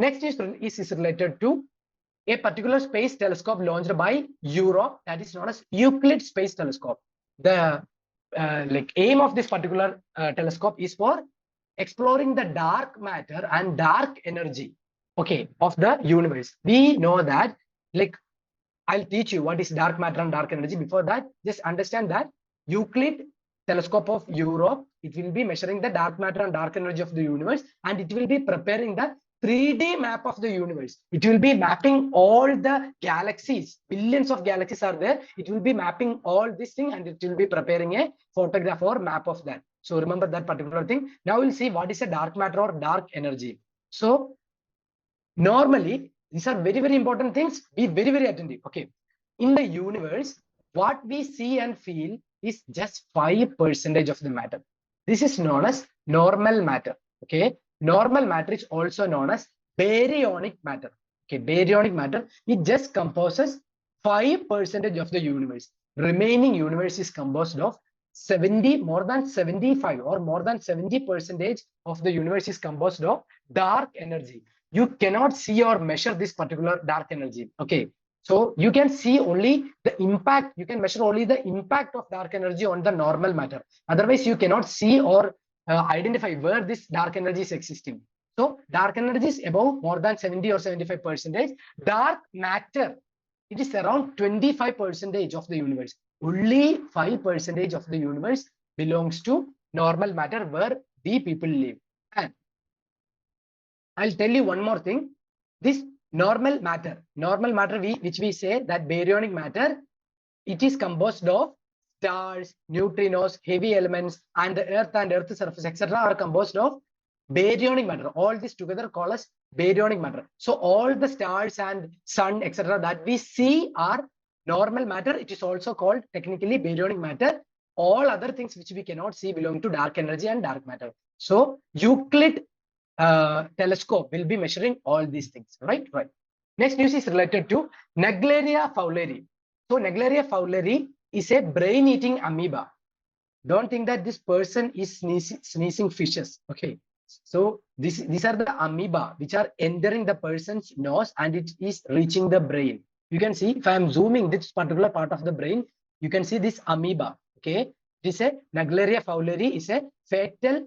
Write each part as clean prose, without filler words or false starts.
Next is related to a particular space telescope launched by Europe, that is known as Euclid Space Telescope. The aim of this particular telescope is for exploring the dark matter and dark energy, okay, of the universe. We know that, like, I'll teach you what is dark matter and dark energy. Before that, just understand that Euclid telescope of Europe, it will be measuring the dark matter and dark energy of the universe, and it will be preparing the 3D map of the universe. It will be mapping all the galaxies. Billions of galaxies are there. It will be mapping all this thing, and it will be preparing a photograph or map of that. So remember that particular thing. Now we'll see what is a dark matter or dark energy. So normally, these are very, very important things. Be very, very attentive. Okay. In the universe, what we see and feel is just 5% of the matter. This is known as normal matter. Okay. Normal matter is also known as baryonic matter. Okay. Baryonic matter, it just composes 5% of the universe. Remaining universe is composed of more than 75 or more than 70% of the universe is composed of dark energy. You cannot see or measure this particular dark energy. Okay. So you can see only the impact. You can measure only the impact of dark energy on the normal matter. Otherwise, you cannot see or identify where this dark energy is existing. So dark energy is above more than 70 or 75%. Dark matter, it is around 25% of the universe. Only 5% of the universe belongs to normal matter where we people live. And I'll tell you one more thing. This normal matter which we say that baryonic matter, it is composed of stars, neutrinos, heavy elements, and the earth and earth's surface, etc. are composed of baryonic matter. All this together call as baryonic matter. So all the stars and sun, etc. that we see are normal matter. It is also called technically baryonic matter. All other things which we cannot see belong to dark energy and dark matter. So Euclid telescope will be measuring all these things, right? Next news is related to Naegleria fowleri. So Naegleria fowleri is a brain-eating amoeba. Don't think that this person is sneezing fishes. Okay. So these are the amoeba which are entering the person's nose and it is reaching the brain. You can see, if I am zooming this particular part of the brain, you can see this amoeba. Okay. This is a Naegleria fowleri is a fatal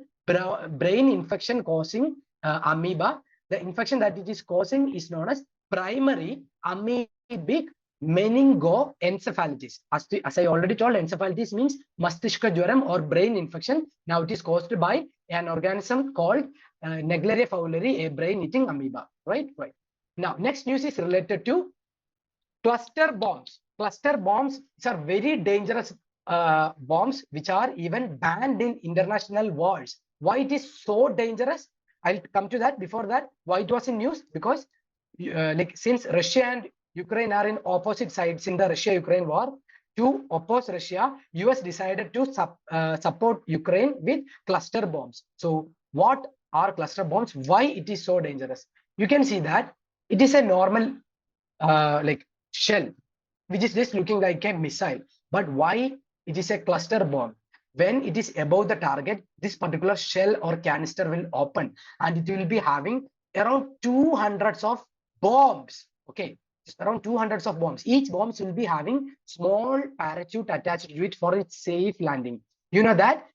brain infection causing amoeba. The infection that it is causing is known as primary amoebic meningoencephalitis. As I already told, encephalitis means Mastishka Jwaram or brain infection. Now it is caused by an organism called Naegleria fowleri, a brain-eating amoeba. Right. Now, next news is related to cluster bombs. Cluster bombs are very dangerous bombs which are even banned in international wars. Why it is so dangerous? I'll come to that. Before that, why it was in news? Because since Russia and Ukraine are in opposite sides in the Russia-Ukraine war, to oppose Russia, US decided to support Ukraine with cluster bombs. So what are cluster bombs? Why it is so dangerous? You can see that it is a normal shell, which is just looking like a missile. But why it is a cluster bomb? When it is above the target, this particular shell or canister will open and it will be having around 200 of bombs. Okay, around 200 of bombs. Each bombs will be having small parachute attached to it for its safe landing. You know that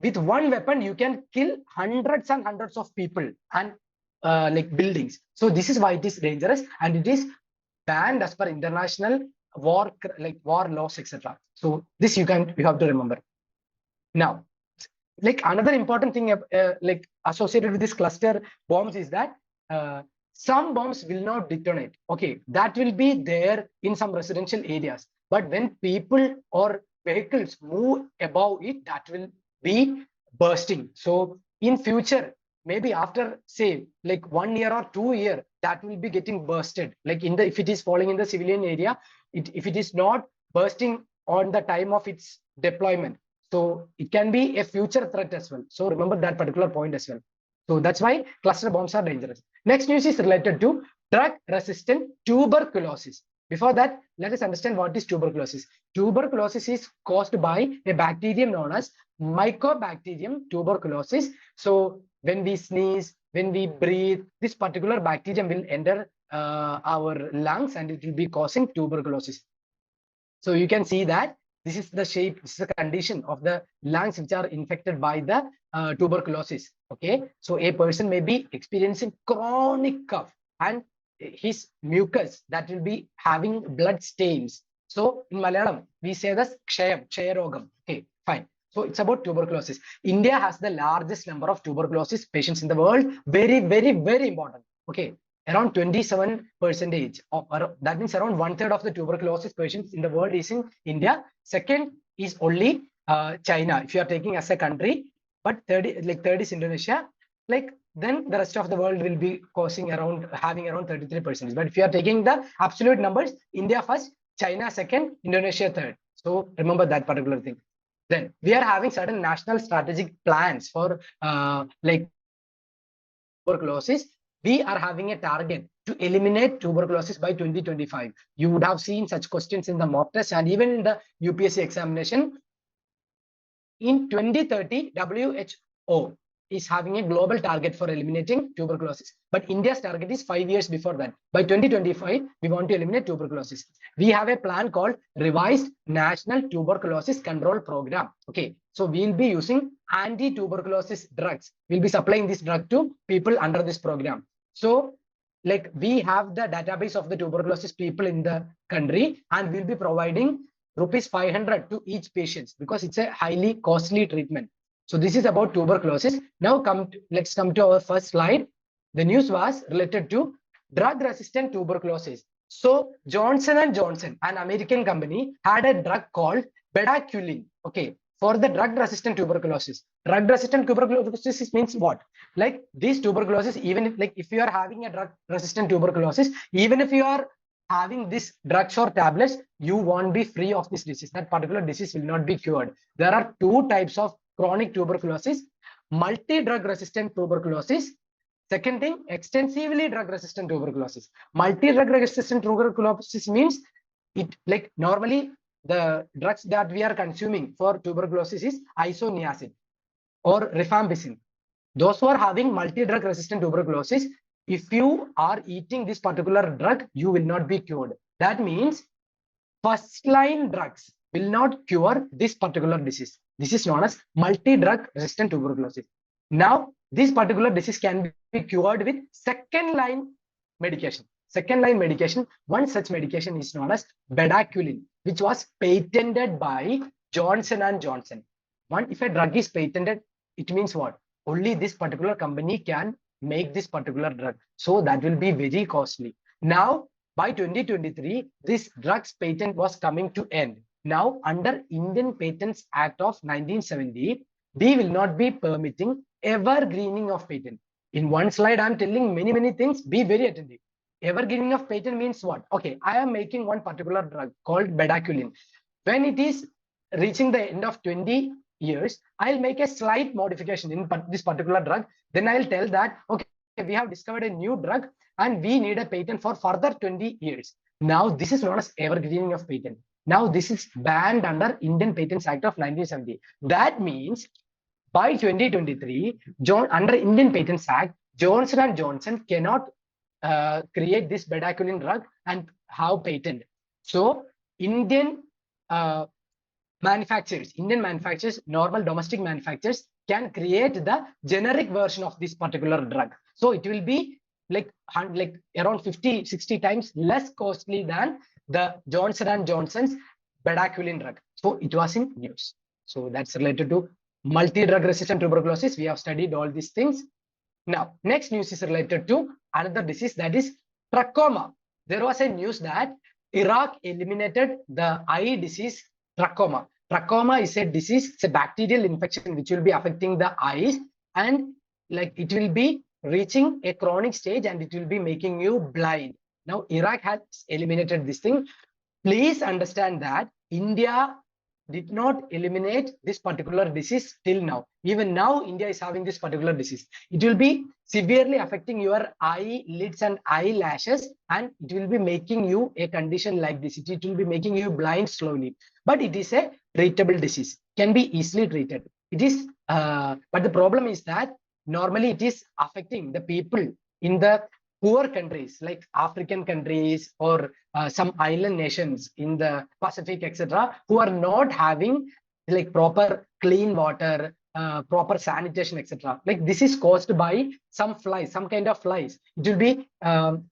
with one weapon you can kill hundreds and hundreds of people and buildings. So this is why it is dangerous and it is banned as per international war laws, etc. So this you have to remember. Now, another important thing associated with this cluster bombs is that some bombs will not detonate. Okay, that will be there in some residential areas. But when people or vehicles move above it, that will be bursting. So in future, maybe after say 1 year or 2 years, that will be getting bursted. If it is falling in the civilian area, if it is not bursting on the time of its deployment. So it can be a future threat as well. So remember that particular point as well. So that's why cluster bombs are dangerous. Next news is related to drug-resistant tuberculosis. Before that, let us understand what is tuberculosis. Tuberculosis is caused by a bacterium known as Mycobacterium tuberculosis. So when we sneeze, when we breathe, this particular bacterium will enter our lungs and it will be causing tuberculosis. So you can see that this is the shape, this is the condition of the lungs which are infected by the tuberculosis. Okay, so a person may be experiencing chronic cough and his mucus that will be having blood stains. So in Malayalam, we say this Kshayarogam. Okay, fine. So it's about tuberculosis. India has the largest number of tuberculosis patients in the world. Very, very, very important. Okay, around 27% of, that means around 1/3 of the tuberculosis patients in the world is in India. Second is only China, if you are taking as a country, but third is Indonesia. Like then the rest of the world will be having around 33%. But if you are taking the absolute numbers, India first, China second, Indonesia third. So remember that particular thing. Then we are having certain national strategic plans for like tuberculosis. We are having a target to eliminate tuberculosis by 2025. You would have seen such questions in the mock test and even in the UPSC examination. In 2030, WHO is having a global target for eliminating tuberculosis, but India's target is 5 years before that. By 2025, we want to eliminate tuberculosis. We have a plan called Revised National Tuberculosis Control Program. Okay, so we'll be using anti-tuberculosis drugs. We'll be supplying this drug to people under this program. So like we have the database of the tuberculosis people in the country, and we'll be providing rupees 500 to each patient because it's a highly costly treatment. So this is about tuberculosis. Now let's come to our first slide. The news was related to drug-resistant tuberculosis. So Johnson & Johnson, an American company, had a drug called bedaquiline. Okay, for the drug-resistant tuberculosis. Drug-resistant tuberculosis means what? Like this tuberculosis, even if you are having a drug-resistant tuberculosis, even if you are having these drugs or tablets, you won't be free of this disease. That particular disease will not be cured. There are two types of chronic tuberculosis: multi-drug resistant tuberculosis. Second thing, extensively drug resistant tuberculosis. Multi-drug resistant tuberculosis means it normally the drugs that we are consuming for tuberculosis is isoniazid or rifampicin. Those who are having multi-drug resistant tuberculosis, if you are eating this particular drug, you will not be cured. That means first-line drugs will not cure this particular disease. This is known as multi-drug resistant tuberculosis. Now, this particular disease can be cured with second-line medication. Second-line medication, one such medication is known as bedaquiline, which was patented by Johnson & Johnson. If a drug is patented, it means what? Only this particular company can make this particular drug. So that will be very costly. Now, by 2023, this drug's patent was coming to end. Now, under Indian Patents Act of 1970, we will not be permitting evergreening of patent. In one slide, I'm telling many things. Be very attentive. Evergreening of patent means what? Okay, I am making one particular drug called bedaquiline. When it is reaching the end of 20 years, I'll make a slight modification in this particular drug. Then I'll tell that, okay, we have discovered a new drug and we need a patent for further 20 years. Now, this is known as evergreening of patent. Now, this is banned under Indian Patents Act of 1970. That means by 2023, under Indian Patents Act, Johnson & Johnson cannot create this bedaquiline drug and have patent. So, Indian manufacturers, normal domestic manufacturers can create the generic version of this particular drug. So it will be like around 50-60 times less costly than the Johnson & Johnson's bedaquiline drug. So it was in news. So that's related to multi-drug resistant tuberculosis. We have studied all these things. Now, next news is related to another disease, that is trachoma. There was a news that Iraq eliminated the eye disease trachoma. Trachoma is a disease, it's a bacterial infection which will be affecting the eyes, and it will be reaching a chronic stage and it will be making you blind. Now, Iraq has eliminated this thing. Please understand that India did not eliminate this particular disease till now. Even now, India is having this particular disease. It will be severely affecting your eyelids and eyelashes, and it will be making you a condition like this. It will be making you blind slowly. But it is a treatable disease, can be easily treated. It is, but the problem is that normally it is affecting the people in the poor countries like African countries or some island nations in the Pacific, etc., who are not having like proper clean water, proper sanitation, etc. Like this is caused by some flies, some kind of flies. It will be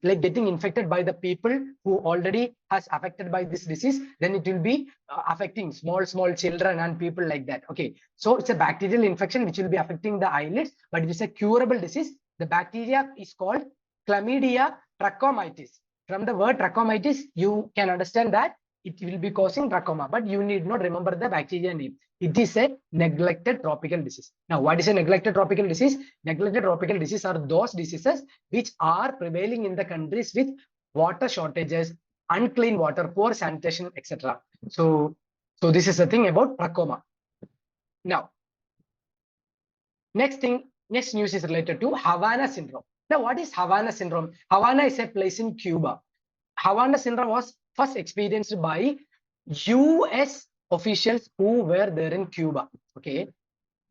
like getting infected by the people who already has affected by this disease. Then it will be affecting small children and people like that. Okay, so it's a bacterial infection which will be affecting the eyelids, but it is a curable disease. The bacteria is called Chlamydia trachomatis. From the word trachomatis, you can understand that it will be causing trachoma, but you need not remember the bacteria name. It is a neglected tropical disease. Now, what is a neglected tropical disease? Neglected tropical diseases are those diseases which are prevailing in the countries with water shortages, unclean water, poor sanitation, etc. So this is the thing about trachoma. Now, next news is related to Havana syndrome. Now, what is Havana syndrome? Havana is a place in Cuba. Havana syndrome was first experienced by US officials who were there in Cuba. Okay,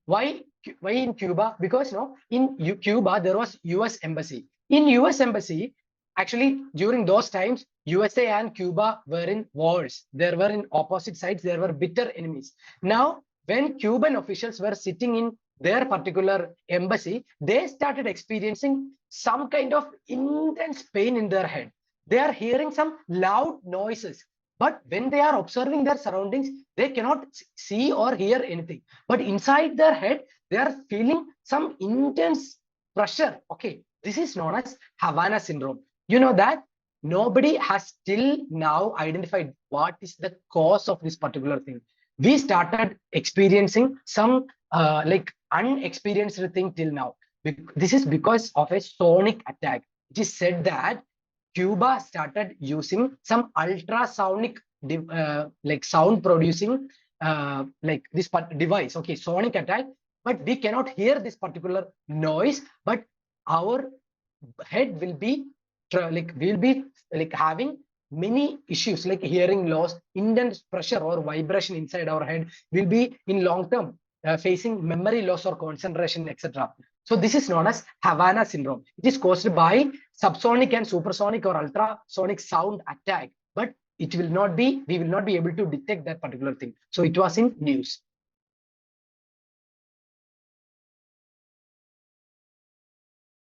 why in Cuba? Because in Cuba there was US embassy. In US embassy, actually during those times, USA and Cuba were in wars. There were in opposite sides. There were bitter enemies. Now, when Cuban officials were sitting in their particular embassy, they started experiencing some kind of intense pain in their head. They are hearing some loud noises, but when they are observing their surroundings, they cannot see or hear anything. But inside their head, they are feeling some intense pressure. Okay, this is known as Havana syndrome. You know that nobody has till now identified what is the cause of this particular thing. We started experiencing some like unexperienced thing till now. This is because of a sonic attack. It is said that Cuba started using some ultrasonic like sound producing like this device. Okay, sonic attack, but we cannot hear this particular noise, but our head will be like having many issues like hearing loss, intense pressure or vibration inside our head. Will be in long term facing memory loss or concentration, etc. So this is known as Havana syndrome. It is caused by subsonic and supersonic or ultrasonic sound attack, but it will not be, we will not be able to detect that particular thing. So it was in news.